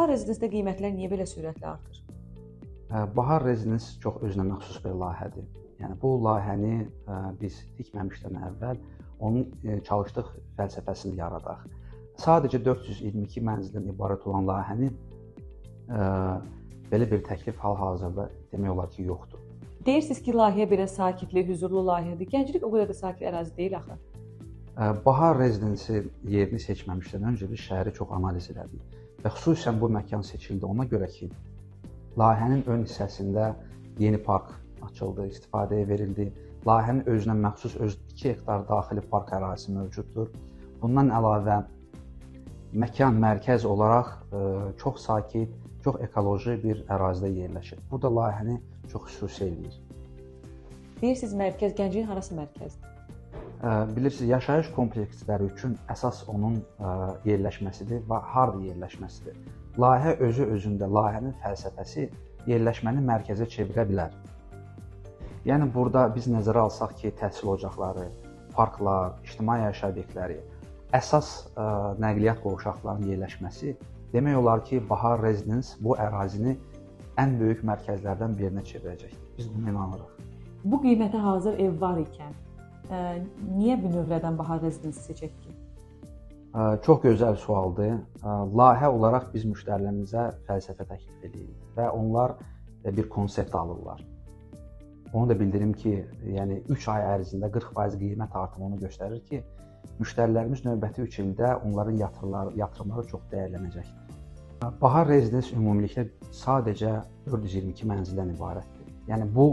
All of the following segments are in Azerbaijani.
Bahar rezidensdə qiymətlər niyə belə sürətlə artır? Bahar rezidens çox özünə məxsus bir layihədir. Yəni bu layihəni biz tikməmişdən əvvəl onun çalışdıq fəlsəfəsini yaradaq. Sadəcə 422 mənzildən ibarət olan layihənin belə bir təklif hal-hazırda demək olar ki, yoxdur. Deyirsiniz ki, layihə belə sakitli, hüzurlu layihədir. Gənclik o qədər də sakit ərazi deyil axı. Bahar rezidensi yerini seçməmişdən öncə biz şəhəri çox analiz elədik və xüsusən bu məkan seçildi ona görə ki, layihənin ön hissəsində yeni park açıldı, istifadəyə verildi. Layihənin özünə məxsus 2 hektar daxili park ərazisi mövcuddur. Bundan əlavə məkan mərkəz olaraq çox sakit, çox ekoloji bir ərazidə yerləşir. Bu da layihəni çox xüsusi eləyir. Deyirsiniz mərkəz, Gəncliyin harası mərkəzdir? Bilirsiniz, yaşayış kompleksləri üçün əsas onun yerləşməsidir və harda yerləşməsidir. Layihə özü-özündə, layihənin fəlsəfəsi yerləşməni mərkəzə çevirə bilər. Yəni, burada biz nəzərə alsaq ki, təhsil ocaqları, parklar, ictimai yaşayış obyektləri, əsas nəqliyyat qovşaqlarının yerləşməsi demək olar ki, Bahar Rezidens bu ərazini ən böyük mərkəzlərdən birinə çevirəcəkdir. Biz buna inanırıq. Bu qiymətə hazır ev var ikən, niyə bu növrədən Bahar Rezidensi seçək ki? Çox gözəl sualdır. Layihə olaraq biz müştərilərimizə fəlsəfə təklif edirik və onlar bir konsept alırlar. Onu da bildirim ki, yəni 3 ay ərzində 40% qiymət artımı onu göstərir ki, müştərilərimiz növbəti 3 ildə onların yatırımları çox dəyərlənəcəkdir. Bahar Rezidens ümumilikdə sadəcə 422 mənzildən ibarətdir. Yəni bu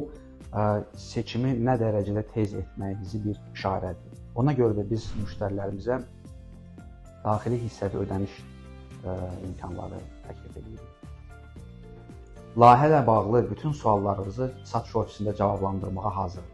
seçimi nə dərəcədə tez etməyimizi bir işarədir. Ona görə də biz müştərilərimizə daxili hissəvi ödəniş imkanları təklif edirik. Layihə ilə bağlı bütün suallarınızı satış ofisində cavablandırmağa hazırdır.